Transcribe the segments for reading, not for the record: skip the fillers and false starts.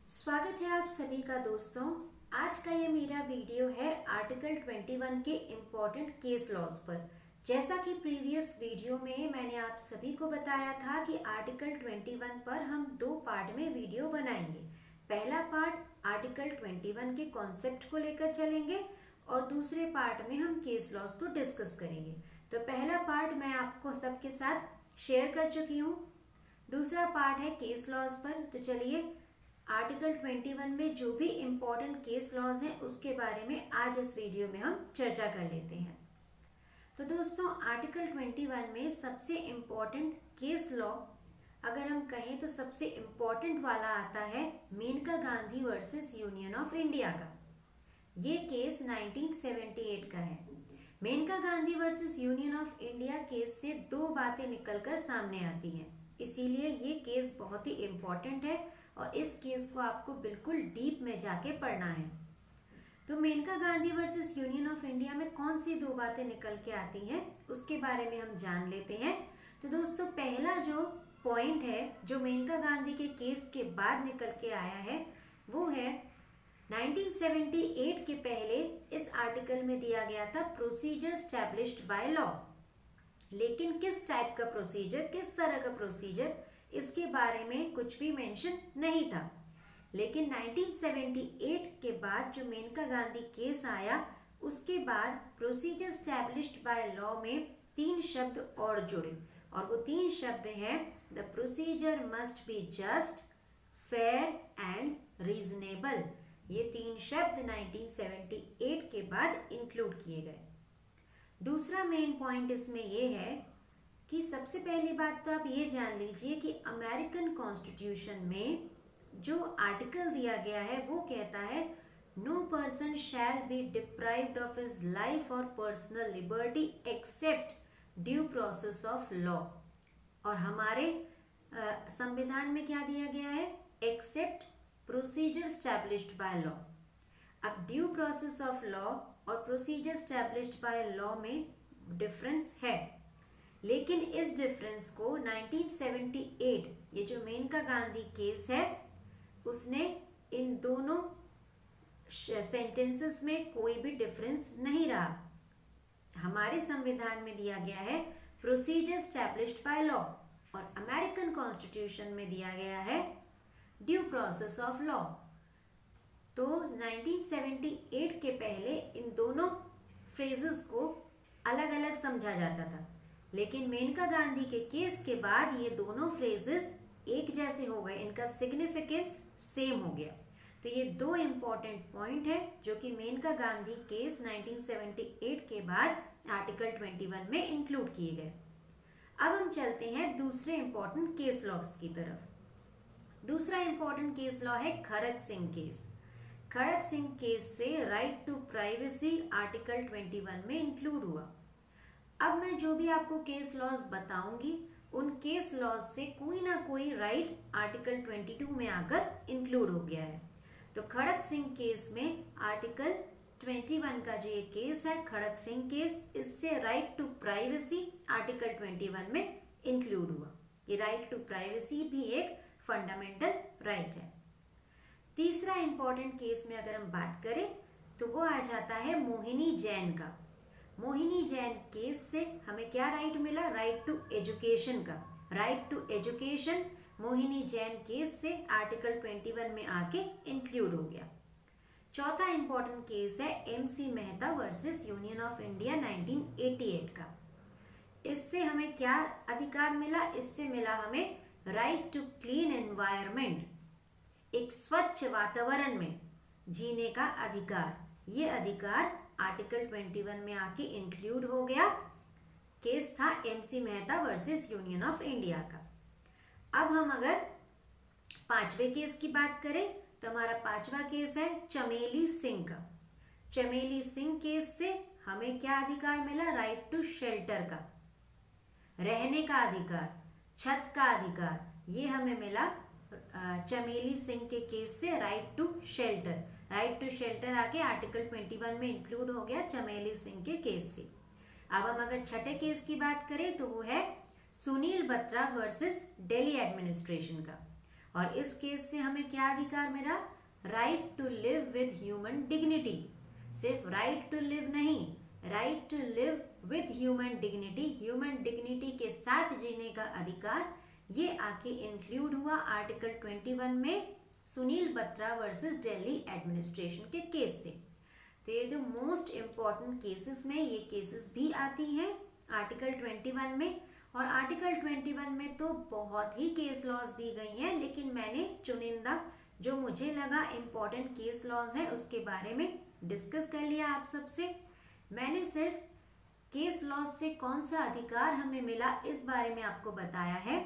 स्वागत है आप सभी का दोस्तों। आज का ये मेरा वीडियो है आर्टिकल 21 के इम्पोर्टेंट केस लॉज पर। जैसा कि प्रीवियस वीडियो में मैंने आप सभी को बताया था कि आर्टिकल 21 पर हम दो पार्ट में वीडियो बनाएंगे। पहला पार्ट आर्टिकल 21 के कॉन्सेप्ट को लेकर चलेंगे और दूसरे पार्ट में हम केस लॉज को डिस्कस करेंगे। तो पहला पार्ट मैं आपको सबके साथ शेयर कर चुकी हूँ। दूसरा पार्ट है केस लॉज पर। तो चलिए आर्टिकल 21 में जो भी इम्पोर्टेंट केस लॉज हैं उसके बारे में आज इस वीडियो में हम चर्चा कर लेते हैं। तो दोस्तों आर्टिकल 21 में सबसे इम्पोर्टेंट केस लॉ अगर हम कहें तो सबसे इम्पोर्टेंट वाला आता है Menaka Gandhi versus Union of India का। ये केस 1978 का है। Menaka Gandhi versus Union of India case से दो बातें निकलकर सामने आती हैं, इसीलिए ये केस बहुत ही इम्पोर्टेंट है और इस केस को आपको बिल्कुल डीप में जाके पढ़ना है। तो Menaka Gandhi versus Union of India में कौन सी दो बातें निकल के आती हैं उसके बारे में हम जान लेते हैं। तो दोस्तों पहला जो पॉइंट है जो मेनका गांधी के केस के बाद निकल के आया है वो है 1978 के पहले इस आर्टिकल में दिया गया था प्रोसीजर स्टैब्लिश्ड बाय लॉ। लेकिन किस टाइप का प्रोसीजर, किस तरह का प्रोसीजर, इसके बारे में कुछ भी मेंशन नहीं था। लेकिन 1978 के बाद जो मेनका गांधी केस आया उसके बाद प्रोसीजर स्टैब्लिश्ड बाय लॉ में तीन शब्द और जुड़े और वो तीन शब्द हैं the procedure must be just, fair and reasonable. ये तीन शब्द 1978 के बाद इंक्लूड किए गए। दूसरा मेन पॉइंट इसमें ये है कि सबसे पहली बात तो आप ये जान लीजिए कि अमेरिकन कॉन्स्टिट्यूशन में जो आर्टिकल दिया गया है वो कहता है no person shall be deprived of his life और personal liberty except due process of law. और हमारे संविधान में क्या दिया गया है? Except procedure established by law. अब ड्यू प्रोसेस ऑफ लॉ और प्रोसीजर स्टैब्लिश्ड बाय लॉ में डिफरेंस है, लेकिन इस डिफरेंस को 1978 ये जो मेनका गांधी केस है उसने इन दोनों सेंटेंसेस में कोई भी डिफरेंस नहीं रहा। हमारे संविधान में दिया गया है प्रोसीजर स्टैब्लिश्ड बाय लॉ और अमेरिकन कॉन्स्टिट्यूशन में दिया गया है ड्यू प्रोसेस ऑफ लॉ। तो 1978 के पहले इन दोनों फ्रेजेस को अलग अलग समझा जाता था, लेकिन मेनका गांधी के केस के बाद ये दोनों फ्रेजेस एक जैसे हो गए, इनका सिग्निफिकेंस सेम हो गया। तो ये दो इम्पॉर्टेंट पॉइंट है जो कि मेनका गांधी केस 1978 के बाद आर्टिकल 21 में इंक्लूड किए गए। अब हम चलते हैं दूसरे इम्पॉर्टेंट केस लॉस की तरफ। दूसरा इम्पॉर्टेंट केस लॉ है खड़ग सिंह केस। खड़ग सिंह केस से राइट टू प्राइवेसी आर्टिकल 21 में इंक्लूड हुआ। अब मैं जो भी आपको केस लॉज बताऊंगी उन केस लॉज से कोई ना कोई राइट आर्टिकल 22 में आकर इंक्लूड हो गया है। तो खड़ग सिंह केस में आर्टिकल 21 का जो ये केस है खड़ग सिंह केस, इससे राइट टू प्राइवेसी आर्टिकल 21 में इंक्लूड हुआ। ये राइट टू प्राइवेसी भी एक फंडामेंटल राइट है। तीसरा इंपॉर्टेंट केस में अगर हम बात करें तो वो आ जाता है मोहिनी जैन का। मोहिनी जैन केस से हमें क्या राइट मिला? राइट टू एजुकेशन का। Right to education Mohini Jain case से आर्टिकल 21 में आके इंक्लूड हो गया। चौथा इंपॉर्टेंट केस है MC Mehta versus Union of India 1988 का। इससे हमें क्या अधिकार मिला? इससे मिला हमें राइट टू क्लीन एनवायरमेंट, एक स्वच्छ वातावरण में जीने का अधिकार। ये अधिकार आर्टिकल 21 में आके इंक्लूड हो गया। केस था MC Mehta versus Union of India का। अब हम अगर पांचवे केस की बात करें तो हमारा पांचवा केस है चमेली सिंह का। चमेली सिंह केस से हमें क्या अधिकार मिला? राइट टू शेल्टर का, रहने का अधिकार, छत का अधिकार, ये हमें मिला चमेली सिंह के केस से। Right to shelter, right to shelter आके आर्टिकल 21 में इंक्लूड हो गया चमेली सिंह के केस से। अब हम अगर छठे केस की बात करें तो वो है सुनील बत्रा वर्सेस दिल्ली एडमिनिस्ट्रेशन का। और इस केस से हमें क्या अधिकार मिला? Right to live with human dignity. सिर्फ राइट टू लिव नहीं, right to live with human dignity, human dignity के साथ जीने का अधिकार, ये आके इंक्लूड हुआ आर्टिकल 21 में सुनील बत्रा वर्सेस दिल्ली एडमिनिस्ट्रेशन के केस से। तो ये जो मोस्ट इम्पॉर्टेंट केसेस में ये केसेस भी आती हैं आर्टिकल 21 में। और आर्टिकल 21 में तो बहुत ही केस लॉज दी गई हैं, लेकिन मैंने चुनिंदा जो मुझे लगा इम्पॉर्टेंट केस लॉज हैं उसके बारे में डिस्कस कर लिया आप सबसे। मैंने सिर्फ केस लॉज से कौन सा अधिकार हमें मिला इस बारे में आपको बताया है,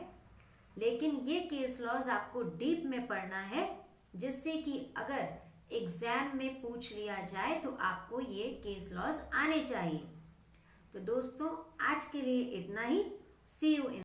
लेकिन ये केस लॉज आपको डीप में पढ़ना है, जिससे कि अगर एग्जाम में पूछ लिया जाए तो आपको ये केस लॉज आने चाहिए। तो दोस्तों आज के लिए इतना ही। सी यू इन